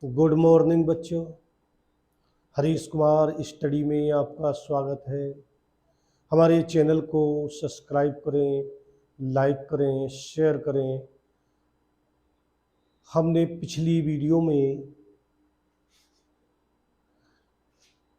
Good morning बच्चों। Harish Kumar study में आपका स्वागत है। हमारे चैनल को सब्सक्राइब करें, लाइक करें, शेयर करें। हमने पिछली वीडियो में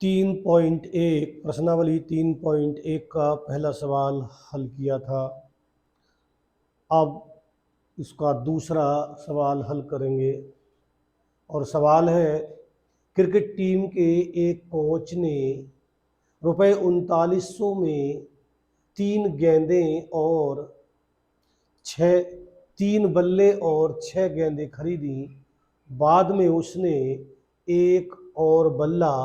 3.1 प्रश्नावली 3.1 का पहला सवाल हल किया था। अब इसका दूसरा सवाल हल करेंगे और सवाल है, क्रिकेट टीम के एक कोच ने रुपये 3900 में 3 गेंदें और 6 3 बल्ले और 6 गेंदें खरीदी। बाद में उसने एक और बल्ला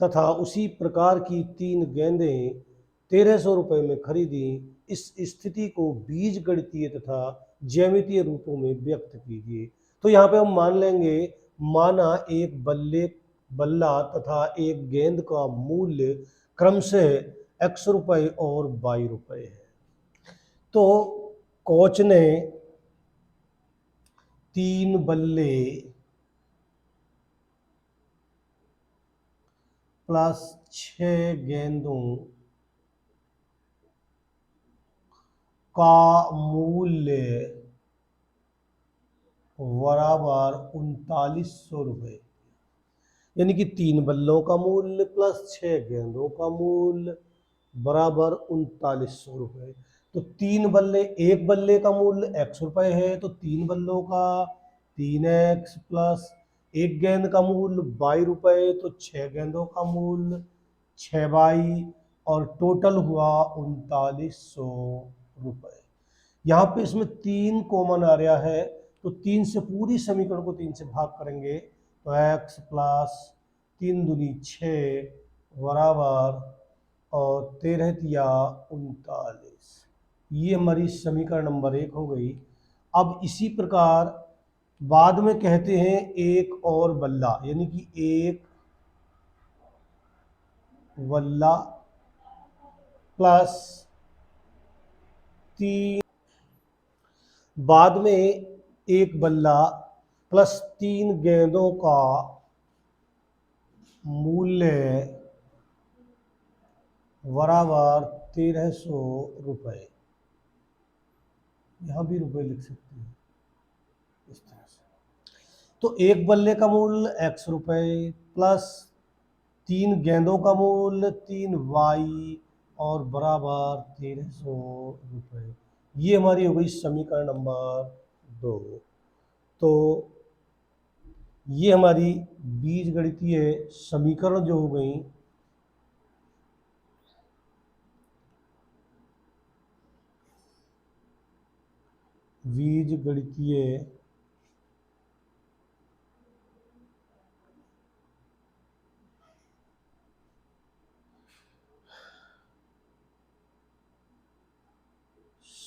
तथा उसी प्रकार की 3 गेंदें 1300 रुपये में खरीदी। इस स्थिति को बीजगणितीय तथा ज्यामितीय रूपों में व्यक्त कीजिए। तो यहाँ पे हम मान लेंगे, माना एक बल्ला तथा एक गेंद का मूल्य क्रमशः x रुपये और y रुपये है। तो कोच ने 3 बल्ले प्लस 6 गेंदों का मूल्य बराबर 3900 रुपये, यानी कि 3 बल्लों का मूल्य प्लस 6 गेंदों का मूल्य बराबर 3900 रुपये। तो 3 बल्ले, एक बल्ले का मूल्य x रुपये है, तो 3 बल्लों का 3x प्लस एक गेंद का मूल्य y रुपये, तो 6 गेंदों का मूल्य 6y और टोटल हुआ 3900 रुपये। यहाँ पे इसमें 3 कॉमन आ रहा है, तो 3 से पूरी समीकरण को 3 से भाग करेंगे तो x प्लस 3 दूनी 6 बराबर और 13 तिया 39। ये हमारी समीकरण नंबर 1 हो गई। अब इसी प्रकार बाद में कहते हैं एक और बल्ला, यानी कि एक बल्ला प्लस 3, बाद में एक बल्ला प्लस 3 गेंदों का मूल्य बराबर 1300 रुपये। यहाँ भी रुपये लिख सकते हैं इस तरह से। तो एक बल्ले का मूल्य x रुपये प्लस 3 गेंदों का मूल्य 3y और बराबर 1300 रुपये। ये हमारी हो गई समीकरण नंबर 2। तो ये हमारी बीजगणितीय समीकरण जो हो गई, बीजगणितीय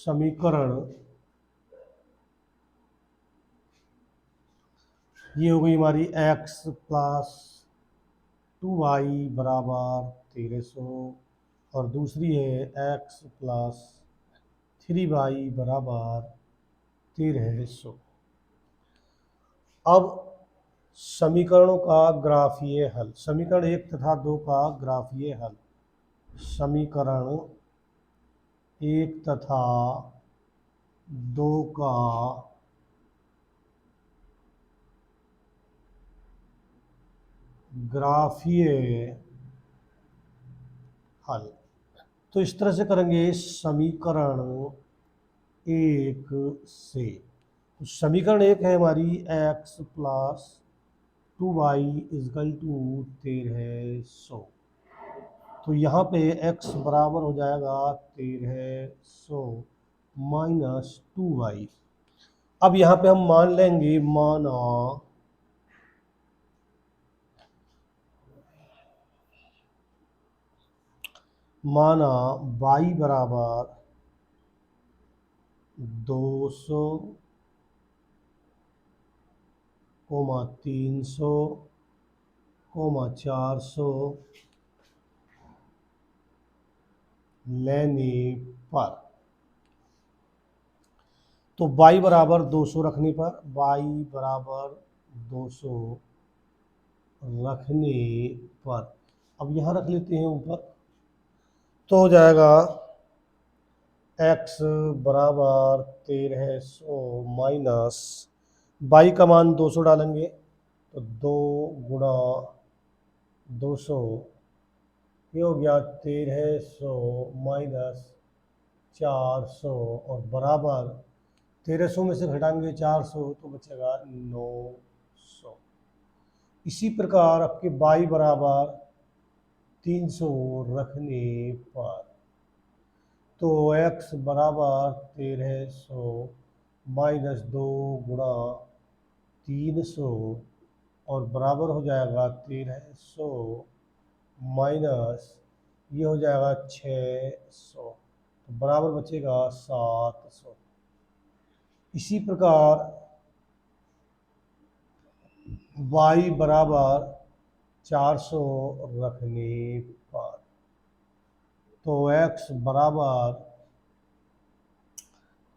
समीकरण ये हो गई हमारी x प्लस 2y बराबर 1300 और दूसरी है x प्लस 3y बराबर 1300। अब समीकरणों का ग्राफीय हल, समीकरण 1 तथा 2 का ग्राफीय हल। समीकरण 1 तथा 2 का ग्राफीय हल तो इस तरह से करेंगे। समीकरण 1 से, तो समीकरण 1 है हमारी x plus 2y is equal to 1300। तो यहाँ पे x बराबर हो जाएगा 1300 माइनस 2y। अब यहाँ पे हम मान लेंगे, माना y बराबर 200, 300, 400 लेने पर, तो y बराबर 200 रखने पर y बराबर 200 रखने पर, अब यहाँ रख लेते हैं ऊपर, तो हो जाएगा x बराबर 1300 माइनस y का मान 200 डालेंगे तो 2 गुणा 200, ये हो गया 1300 माइनस 400 और बराबर 1300 में से घटाएंगे 400 तो बचेगा 900। इसी प्रकार आपके y बराबर 300 रखने पर, तो x बराबर 1300 माइनस 2 गुणा 300 और बराबर हो जाएगा 1300 माइनस ये हो जाएगा 600, तो बराबर बचेगा 700। इसी प्रकार y बराबर 400 रखने पर, तो x बराबर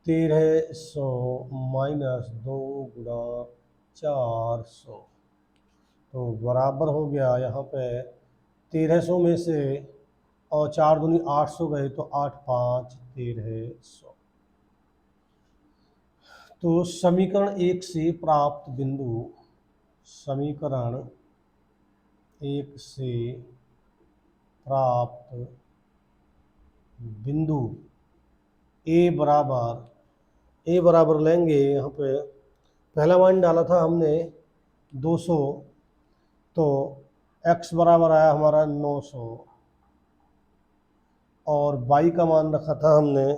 1300 माइनस 2 गुणा 400, तो बराबर हो गया यहाँ पे 1300 में से और 4 दूनी 800 गए तो 8 5 1300। तो समीकरण 1 से प्राप्त बिंदु, समीकरण 1 से प्राप्त बिंदु ए बराबर लेंगे, यहाँ पे पहला मान डाला था हमने 200, तो x बराबर आया हमारा 900 और y का मान रखा था हमने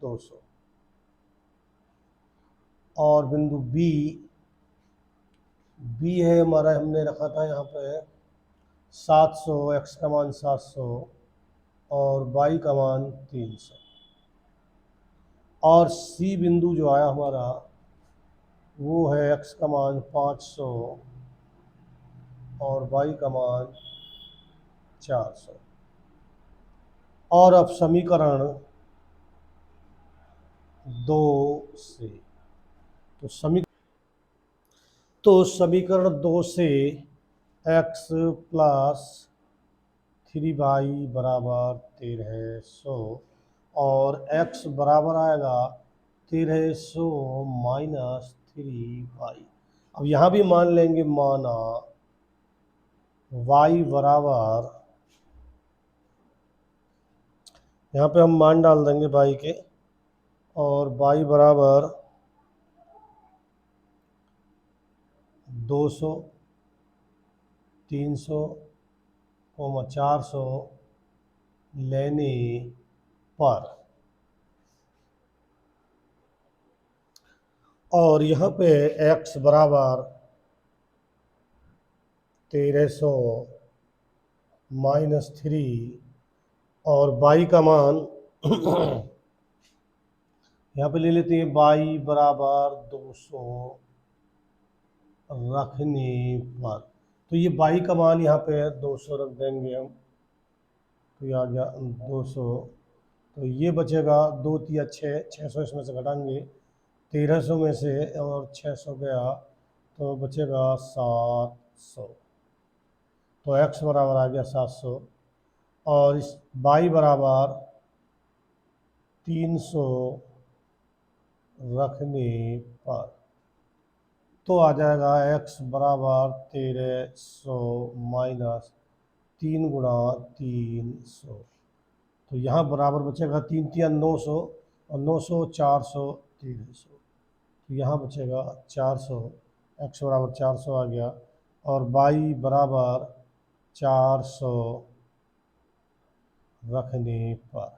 200, और बिंदु बी है हमारा, हमने रखा था यहाँ पे 700, x का मान 700 और y का मान 300, और सी बिंदु जो आया हमारा वो है x का मान 500 और y का मान 400। और अब समीकरण 2 से, तो समीकरण 2 से x प्लस 3y बराबर 1300 और x बराबर आएगा 1300 माइनस 3y। अब यहाँ भी मान लेंगे, माना y बराबर, यहाँ पे हम मान डाल देंगे y के, और y बराबर 200 300 400 लेने पर, और यहाँ पे x बराबर 1300 माइनस 3 और y का मान यहाँ पे ले लेते हैं y बराबर 200 रखने पर, तो ये y का मान यहाँ पे 200 रख देंगे हम, तो ये आ गया 200, तो ये बचेगा 2 तिया 6, 600 इसमें से घटाएंगे 1300 में से और 600 गया तो बचेगा 700, तो x बराबर आ गया 700, और इस y बराबर 300 रखने पर, तो आ जाएगा x बराबर 1300 माइनस 3 गुणा 300, तो यहाँ बराबर बचेगा 3 तिया 900 और 900 400 1300, तो यहाँ बचेगा 400, x बराबर 400 आ गया, और y बराबर 400 रखने पर,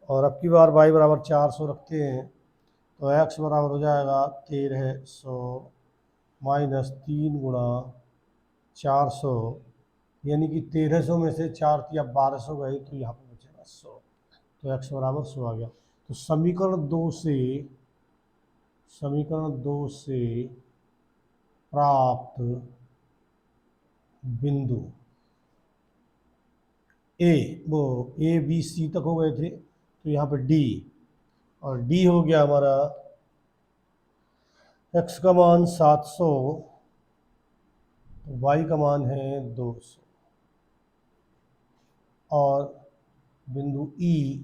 और अब की बार y बराबर 400 रखते हैं तो x बराबर हो जाएगा 1300 माइनस 3 गुणा 400, यानी कि 1300 में से 4 तिया 1200 गए तो यहाँ पर बचेगा 100, तो x बराबर 100 आ गया। तो समीकरण 2 से प्राप्त बिंदु ए बी सी तक हो गए थे, तो यहाँ पे डी, और डी हो गया हमारा x का मान 700 तो y का मान है 200 और बिंदु E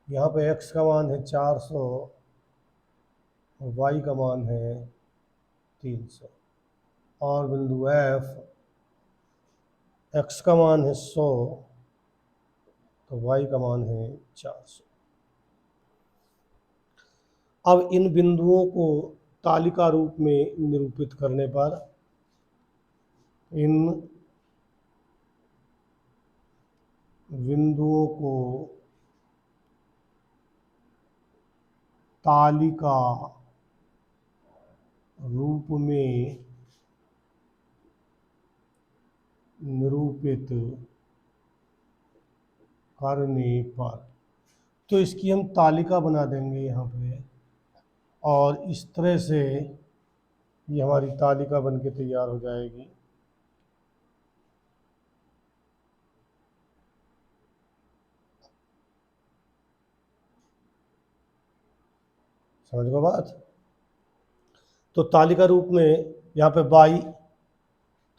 यहाँ पे x का मान है 400 और y का मान है 300 और बिंदु F x का मान है 100 तो y का मान है 400। अब इन बिंदुओं को तालिका रूप में निरूपित करने पर इन बिंदुओं को तालिका रूप में निरूपित करने पर तो इसकी हम तालिका बना देंगे यहाँ पे और इस तरह से ये हमारी तालिका बन के तैयार हो जाएगी। समझ गए बात। तो तालिका रूप में यहाँ पे बाई,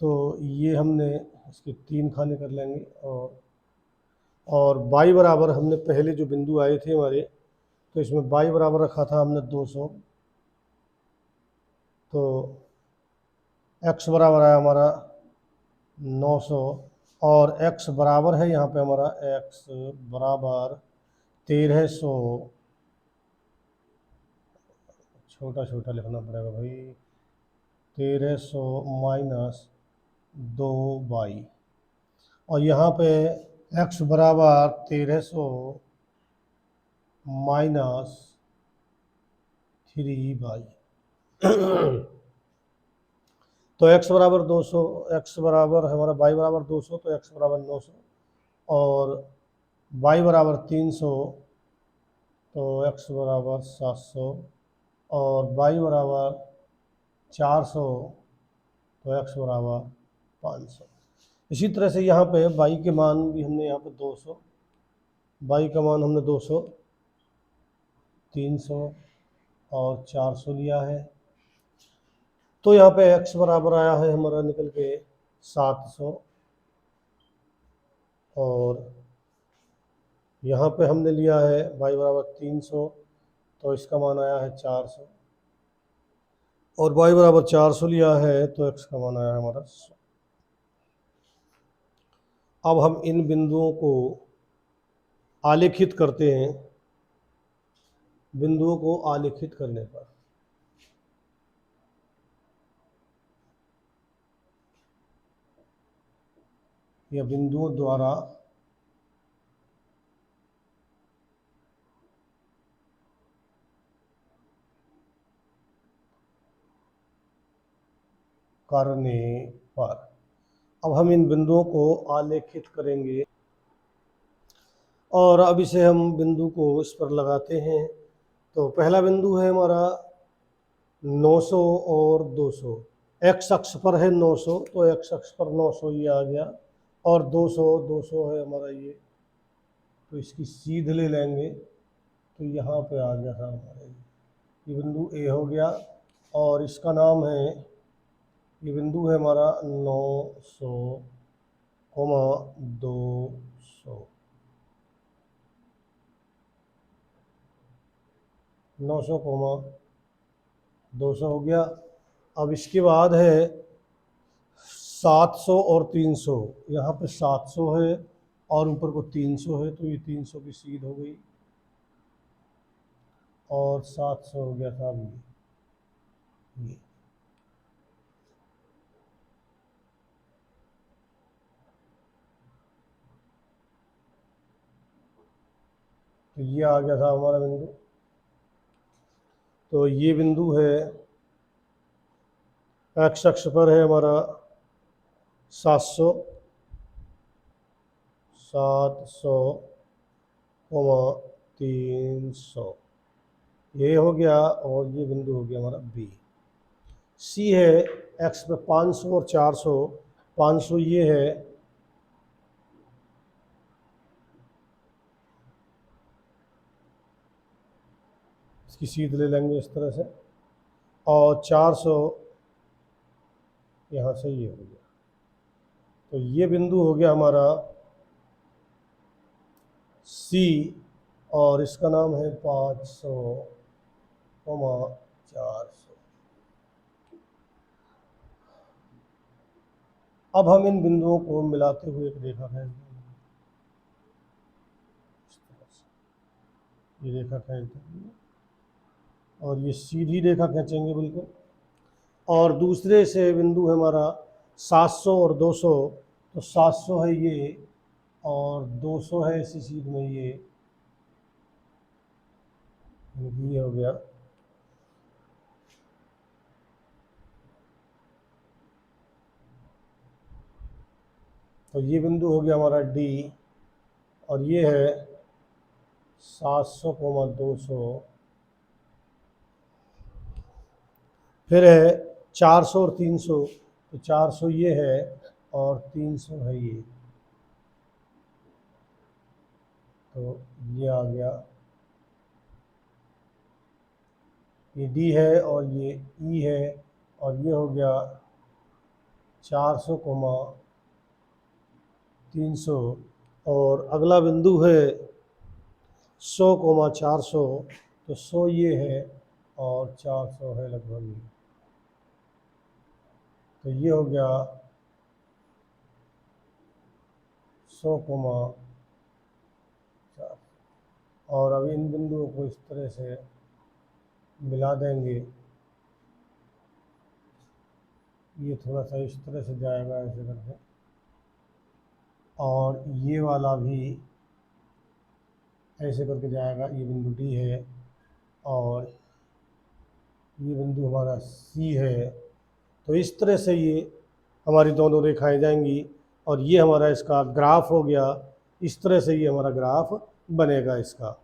तो ये हमने इसके 3 खाने कर लेंगे और बाई बराबर हमने पहले जो बिंदु आए थे हमारे, तो इसमें बाई बराबर रखा था हमने 200, तो x बराबर आया हमारा 900 और x बराबर है यहाँ पे हमारा x बराबर 1300, छोटा छोटा लिखना पड़ेगा भाई, 1300 माइनस 2y और यहाँ पे x बराबर 1300 माइनस 3y तो x बराबर 200, x बराबर हमारा y बराबर 200 तो x बराबर 900 और y बराबर 300 तो x बराबर 700 और y बराबर 400 तो x बराबर 500। इसी तरह से यहाँ पे y के मान भी हमने यहाँ पे 200, y का मान हमने 200, 300 और 400 लिया है, तो यहाँ पे x बराबर आया है हमारा निकल के 700 और यहाँ पे हमने लिया है y बराबर 300 तो इसका मान आया है 400 और y बराबर 400 लिया है तो x का मान आया है हमारा 100। अब हम इन बिंदुओं को आलेखित करते हैं। बिंदुओं को आलेखित करने पर या बिंदुओं द्वारा करने पर अब हम इन बिंदुओं को आलेखित करेंगे और अब इसे हम बिंदु को इस पर लगाते हैं। तो पहला बिंदु है हमारा 900 और 200, x अक्ष पर है 900 तो x अक्ष पर 900 ये आ गया और 200 है हमारा ये, तो इसकी सीध ले लेंगे तो यहाँ पे आ गया था हमारा ये बिंदु ए हो गया और इसका नाम है, ये बिंदु है हमारा 900, 200, 900, 200 हो गया। अब इसके बाद है 700 और 300, यहाँ पे 700 है और ऊपर को 300 है तो ये 300 की सीध हो गई और 700 हो गया था ये। तो ये आ गया था हमारा बिंदु। तो ये बिंदु है x अक्ष पर है हमारा 700, 300, ये हो गया और ये बिंदु हो गया हमारा बी। सी है x पे 500 और 400, 500 ये है इसकी सीध ले लेंगे इस तरह से और 400 यहाँ से ये हो गया। तो ये बिंदु हो गया हमारा सी और इसका नाम है 500,400। अब हम इन बिंदुओं को मिलाते हुए एक रेखा खींच देंगे, इस तरह से ये रेखा खींच देंगे और ये सीधी रेखा खींचेंगे बिल्कुल। और दूसरे से बिंदु है हमारा 700 और 200, तो 700 है ये और 200 है इसी सीध में ये हो गया। तो ये बिंदु हो गया हमारा डी और ये है 700,200। फिर है 400 और 300, तो 400 ये है और 300 है ये, तो ये आ गया, ये डी है और ये ई है और ये हो गया 400,300। और अगला बिंदु है 100,400, तो 100 ये है और 400 है लगभग ये, तो ये हो गया 100,400। और अब इन बिंदुओं को इस तरह से मिला देंगे, ये थोड़ा सा इस तरह से जाएगा ऐसे करके, और ये वाला भी ऐसे करके जाएगा। ये बिंदु डी है और ये बिंदु हमारा सी है। तो इस तरह से ये हमारी दोनों रेखाएं जाएंगी और ये हमारा इसका ग्राफ हो गया। इस तरह से ये हमारा ग्राफ बनेगा इसका।